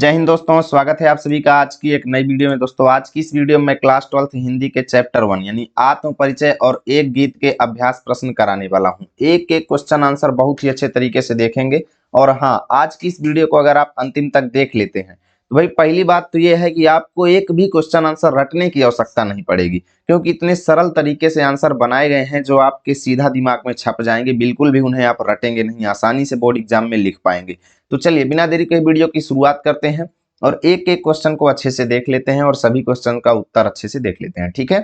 जय हिंद दोस्तों, स्वागत है आप सभी का आज की एक नई वीडियो में। दोस्तों आज की इस वीडियो में मैं क्लास 12th हिंदी के चैप्टर 1 यानी आत्म परिचय और एक गीत के अभ्यास प्रश्न कराने वाला हूं। एक एक क्वेश्चन आंसर बहुत ही अच्छे तरीके से देखेंगे। और हाँ, आज की इस वीडियो को अगर आप अंतिम तक देख लेते हैं तो भाई पहली बात तो ये है कि आपको एक भी क्वेश्चन आंसर रटने की आवश्यकता नहीं पड़ेगी, क्योंकि इतने सरल तरीके से आंसर बनाए गए हैं जो आपके सीधा दिमाग में छप जाएंगे। बिल्कुल भी उन्हें आप रटेंगे नहीं, आसानी से बोर्ड एग्जाम में लिख पाएंगे। तो चलिए बिना देरी के वीडियो की शुरुआत करते हैं और एक एक क्वेश्चन को अच्छे से देख लेते हैं और सभी क्वेश्चन का उत्तर अच्छे से देख लेते हैं। ठीक है,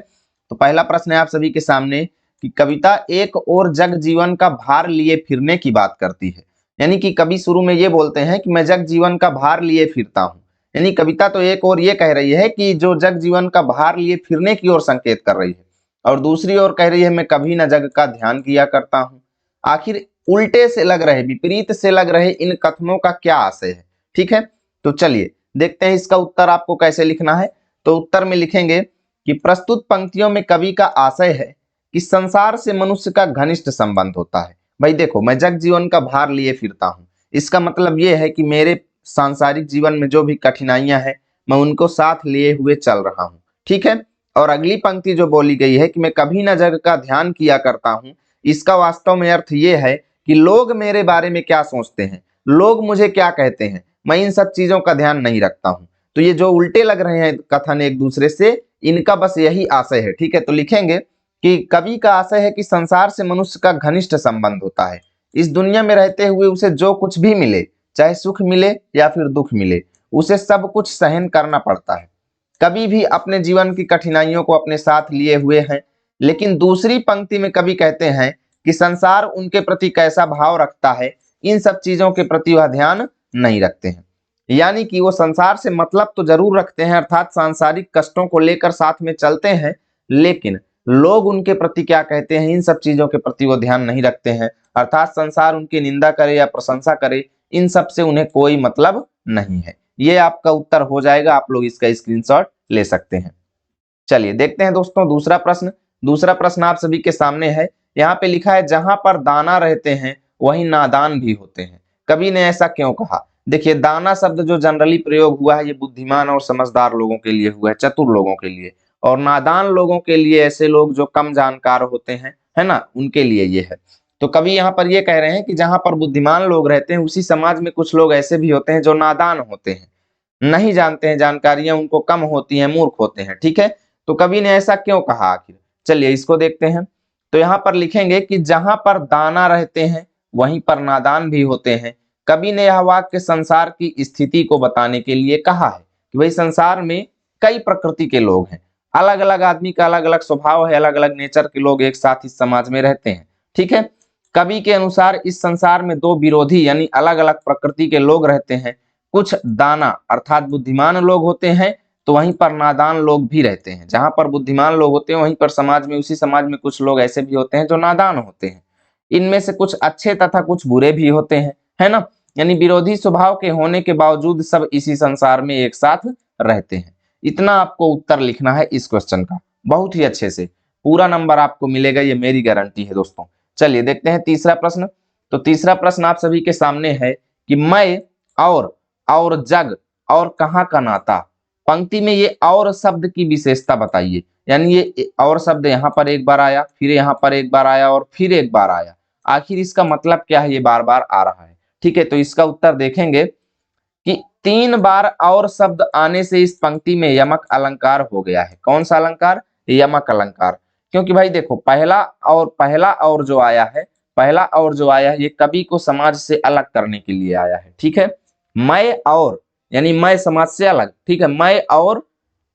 तो पहला प्रश्न है आप सभी के सामने कि कविता एक और जग जीवन का भार लिए फिरने की बात करती है। यानी कि कवि शुरू में ये बोलते हैं कि मैं जग जीवन का भार लिए फिरता हूं। यानी कविता तो एक और ये कह रही है कि जो जग जीवन का भार लिए फिरने की ओर संकेत कर रही है, और दूसरी ओर कह रही है मैं कभी न जग का ध्यान किया करता हूं। आखिर उल्टे से लग रहे, विपरीत से लग रहे इन कथनों का क्या आशय है? ठीक है, तो चलिए देखते हैं इसका उत्तर आपको कैसे लिखना है। तो उत्तर में लिखेंगे कि प्रस्तुत पंक्तियों में कवि का आशय है कि संसार से मनुष्य का घनिष्ठ संबंध होता है। भाई देखो, मैं जग जीवन का भार लिए फिरता हूं, इसका मतलब यह है कि मेरे सांसारिक जीवन में जो भी कठिनाइयां हैं मैं उनको साथ लिए हुए चल रहा हूं। ठीक है, और अगली पंक्ति जो बोली गई है कि मैं कभी न जग का ध्यान किया करता हूं, इसका वास्तव में अर्थ यह है कि लोग मेरे बारे में क्या सोचते हैं, लोग मुझे क्या कहते हैं, मैं इन सब चीजों का ध्यान नहीं रखता हूं। तो ये जो उल्टे लग रहे हैं कथन एक दूसरे से, इनका बस यही आशय है। ठीक है, तो लिखेंगे कि कवि का आशय है कि संसार से मनुष्य का घनिष्ठ संबंध होता है। इस दुनिया में रहते हुए उसे जो कुछ भी मिले, चाहे सुख मिले या फिर दुख मिले, उसे सब कुछ सहन करना पड़ता है। कवि भी अपने जीवन की कठिनाइयों को अपने साथ लिए हुए हैं। लेकिन दूसरी पंक्ति में कवि कहते हैं कि संसार उनके प्रति कैसा भाव रखता है, इन सब चीजों के प्रति वह ध्यान नहीं रखते हैं। यानी कि वो संसार से मतलब तो जरूर रखते हैं, अर्थात सांसारिक कष्टों को लेकर साथ में चलते हैं, लेकिन लोग उनके प्रति क्या कहते हैं, इन सब चीजों के प्रति वो ध्यान नहीं रखते हैं। अर्थात संसार उनकी निंदा करे या प्रशंसा करे, इन सब से उन्हें कोई मतलब नहीं है। ये आपका उत्तर हो जाएगा, आप लोग इसका स्क्रीनशॉट ले सकते हैं। चलिए देखते हैं दोस्तों दूसरा प्रश्न। दूसरा प्रश्न आप सभी के सामने है। यहाँ पे लिखा है जहां पर दाना रहते हैं वहीं नादान भी होते हैं। कवि ने ऐसा क्यों कहा? देखिए, दाना शब्द जो जनरली प्रयोग हुआ है ये बुद्धिमान और समझदार लोगों के लिए हुआ है, चतुर लोगों के लिए। और नादान लोगों के लिए ऐसे लोग जो कम जानकार होते हैं, है ना, उनके लिए ये है। तो कवि यहाँ पर ये कह रहे हैं कि जहां पर बुद्धिमान लोग रहते हैं उसी समाज में कुछ लोग ऐसे भी होते हैं जो नादान होते हैं, नहीं जानते हैं, जानकारियां उनको कम होती हैं, मूर्ख होते हैं। ठीक है, तो कवि ने ऐसा क्यों कहा आखिर? चलिए इसको देखते हैं। तो यहाँ पर लिखेंगे कि जहां पर दाना रहते हैं वहीं पर नादान भी होते हैं। कवि ने यह वाक्य संसार की स्थिति को बताने के लिए कहा है कि भाई संसार में कई प्रकृति के लोग हैं, अलग अलग आदमी का अलग अलग स्वभाव है, अलग अलग नेचर के लोग एक साथ इस समाज में रहते हैं। ठीक है, कवि के अनुसार इस संसार में दो विरोधी यानी अलग अलग प्रकृति के लोग रहते हैं। कुछ दाना अर्थात बुद्धिमान लोग होते हैं, तो वहीं पर नादान लोग भी रहते हैं। जहां पर बुद्धिमान लोग होते हैं वहीं पर समाज में, उसी समाज में कुछ लोग ऐसे भी होते हैं जो नादान होते हैं। इनमें से कुछ अच्छे तथा कुछ बुरे भी होते हैं, है ना। यानी विरोधी स्वभाव के होने के बावजूद सब इसी संसार में एक साथ रहते हैं। इतना आपको उत्तर लिखना है इस क्वेश्चन का, बहुत ही अच्छे से। पूरा नंबर आपको मिलेगा, ये मेरी गारंटी है दोस्तों। चलिए देखते हैं तीसरा प्रश्न। तो तीसरा प्रश्न आप सभी के सामने है कि मैं और जग और कहाँ का नाता। पंक्ति में ये और शब्द की विशेषता बताइए। यानी ये और शब्द यहाँ पर एक बार आया, फिर यहाँ पर एक बार आया और फिर एक बार आया। आखिर इसका मतलब क्या है, ये बार बार आ रहा है? ठीक है, तो इसका उत्तर देखेंगे कि 3 बार और शब्द आने से इस पंक्ति में यमक अलंकार हो गया है। कौन सा अलंकार? यमक अलंकार। क्योंकि भाई देखो, पहला और जो आया है, पहला और जो आया है ये कवि को समाज से अलग करने के लिए आया है। ठीक है, मैं और यानी मैं समाज से अलग। ठीक है, मैं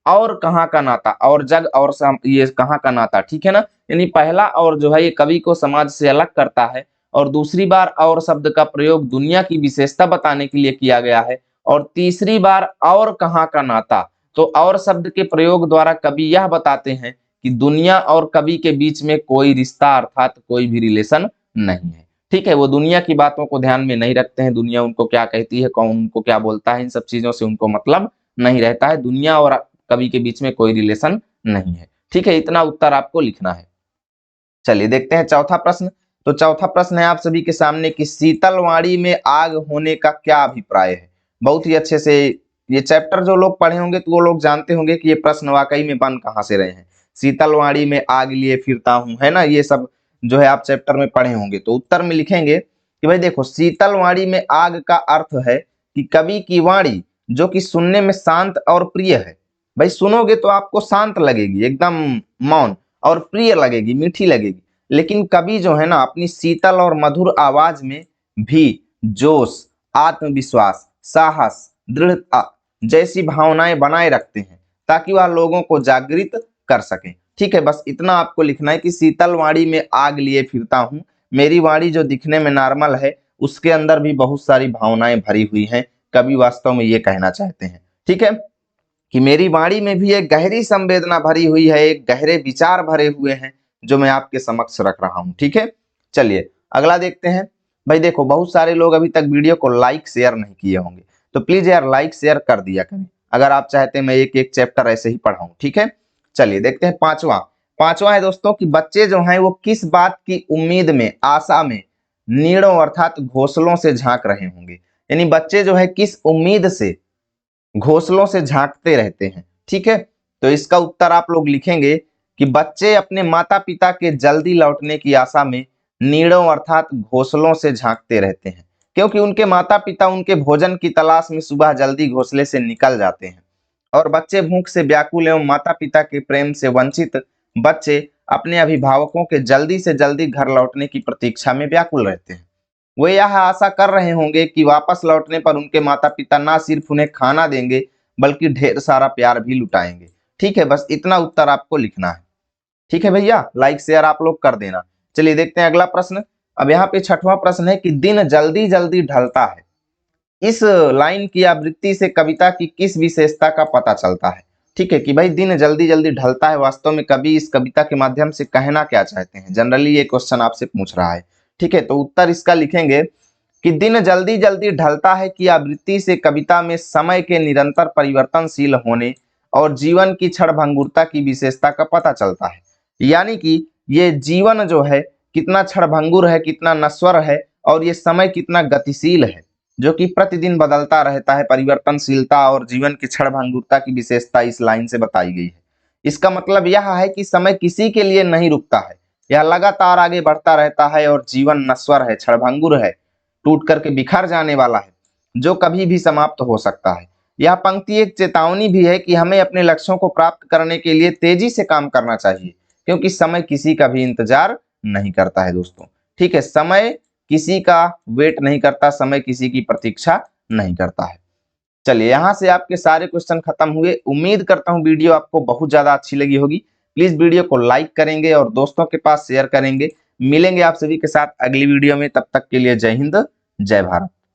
और कहाँ का नाता, और जग और ये कहाँ का नाता। ठीक है ना, यानी पहला और जो है ये कवि को समाज से अलग करता है, और दूसरी बार और शब्द का प्रयोग दुनिया की विशेषता बताने के लिए किया गया है, और तीसरी बार और कहाँ का नाता, तो और शब्द के प्रयोग द्वारा कवि यह बताते हैं कि दुनिया और कवि के बीच में कोई रिश्ता अर्थात कोई भी रिलेशन नहीं है। ठीक है, वो दुनिया की बातों को ध्यान में नहीं रखते हैं, दुनिया उनको क्या कहती है, कौन उनको क्या बोलता है, इन सब चीजों से उनको मतलब नहीं रहता है। दुनिया और कवि के बीच में कोई रिलेशन नहीं है। ठीक है, इतना उत्तर आपको लिखना है। चलिए देखते हैं चौथा प्रश्न। तो चौथा प्रश्न है आप सभी के सामने कि शीतलवाड़ी में आग होने का क्या अभिप्राय है। बहुत ही अच्छे से ये चैप्टर जो लोग पढ़े होंगे तो वो लोग जानते होंगे कि ये प्रश्न वाकई में बन कहाँ से रहे हैं। शीतलवाड़ी में आग लिए फिरता हूँ, है ना, ये सब जो है आप चैप्टर में पढ़े होंगे। तो उत्तर में लिखेंगे कि भाई देखो, शीतलवाड़ी में आग का अर्थ है कि कवि की वाणी जो कि सुनने में शांत और प्रिय है। भाई सुनोगे तो आपको शांत लगेगी, एकदम मौन, और प्रिय लगेगी, मीठी लगेगी। लेकिन कवि जो है ना अपनी शीतल और मधुर आवाज में भी जोश, आत्मविश्वास, साहस, दृढ़ता जैसी भावनाएं बनाए रखते हैं ताकि वह लोगों को जागृत कर सकें। ठीक है, बस इतना आपको लिखना है कि शीतलवाड़ी में आग लिए फिरता हूँ, मेरी वाणी जो दिखने में नॉर्मल है उसके अंदर भी बहुत सारी भावनाएं भरी हुई हैं। कवि वास्तव में ये कहना चाहते हैं, ठीक है, कि मेरी वाणी में भी एक गहरी संवेदना भरी हुई है, एक गहरे विचार भरे हुए हैं जो मैं आपके समक्ष रख रहा हूं। ठीक है, चलिए अगला देखते हैं। भाई देखो, बहुत सारे लोग अभी तक वीडियो को लाइक शेयर नहीं किए होंगे, तो प्लीज यार लाइक शेयर कर दिया करें अगर आप चाहते हैं मैं एक एक चैप्टर ऐसे ही पढ़ाऊं। ठीक है, चलिए देखते हैं पांचवा। पांचवा है दोस्तों कि बच्चे जो हैं वो किस बात की उम्मीद में, आशा में नीड़ों अर्थात घोंसलों से झांक रहे होंगे। यानी बच्चे जो है किस उम्मीद से, घोंसलों से झांकते रहते हैं। ठीक है, तो इसका उत्तर आप लोग लिखेंगे कि बच्चे अपने माता पिता के जल्दी लौटने की आशा में नीड़ों अर्थात घोंसलों से झांकते रहते हैं, क्योंकि उनके माता पिता उनके भोजन की तलाश में सुबह जल्दी घोंसले से निकल जाते हैं और बच्चे भूख से व्याकुल एवं माता पिता के प्रेम से वंचित बच्चे अपने अभिभावकों के जल्दी से जल्दी घर लौटने की प्रतीक्षा में व्याकुल रहते हैं। वे यह आशा कर रहे होंगे कि वापस लौटने पर उनके माता पिता ना सिर्फ उन्हें खाना देंगे बल्कि ढेर सारा प्यार भी लुटाएंगे। ठीक है, बस इतना उत्तर आपको लिखना है। ठीक है भैया, लाइक शेयर आप लोग कर देना। चलिए देखते हैं अगला प्रश्न। अब यहाँ पे छठवां प्रश्न है कि दिन जल्दी जल्दी ढलता है, इस लाइन की आवृत्ति से कविता की किस विशेषता का पता चलता है। ठीक है, कि भाई दिन जल्दी जल्दी ढलता है, वास्तव में कवि इस कविता के माध्यम से कहना क्या चाहते हैं, जनरली ये क्वेश्चन आपसे पूछ रहा है। ठीक है, तो उत्तर इसका लिखेंगे कि दिन जल्दी जल्दी ढलता है कि आवृत्ति से कविता में समय के निरंतर परिवर्तनशील होने और जीवन की क्षणभंगुरता की विशेषता का पता चलता है। यानी कि ये जीवन जो है कितना क्षणभंगुर है, कितना नश्वर है, और ये समय कितना गतिशील है जो कि प्रतिदिन बदलता रहता है। परिवर्तनशीलता और जीवन की क्षणभंगुरता की विशेषता इस लाइन से बताई गई है। इसका मतलब यह है कि समय किसी के लिए नहीं रुकता है, यह लगातार आगे बढ़ता रहता है और जीवन नश्वर है, क्षणभंगुर है, टूट करके बिखर जाने वाला है, जो कभी भी समाप्त हो सकता है। यह पंक्ति एक चेतावनी भी है कि हमें अपने लक्ष्यों को प्राप्त करने के लिए तेजी से काम करना चाहिए, क्योंकि समय किसी का भी इंतजार नहीं करता है दोस्तों। ठीक है, समय किसी का वेट नहीं करता, समय किसी की प्रतीक्षा नहीं करता है। चलिए यहाँ से आपके सारे क्वेश्चन खत्म हुए। उम्मीद करता हूँ वीडियो आपको बहुत ज्यादा अच्छी लगी होगी। प्लीज वीडियो को लाइक करेंगे और दोस्तों के पास शेयर करेंगे। मिलेंगे आप सभी के साथ अगली वीडियो में, तब तक के लिए जय हिंद, जय भारत।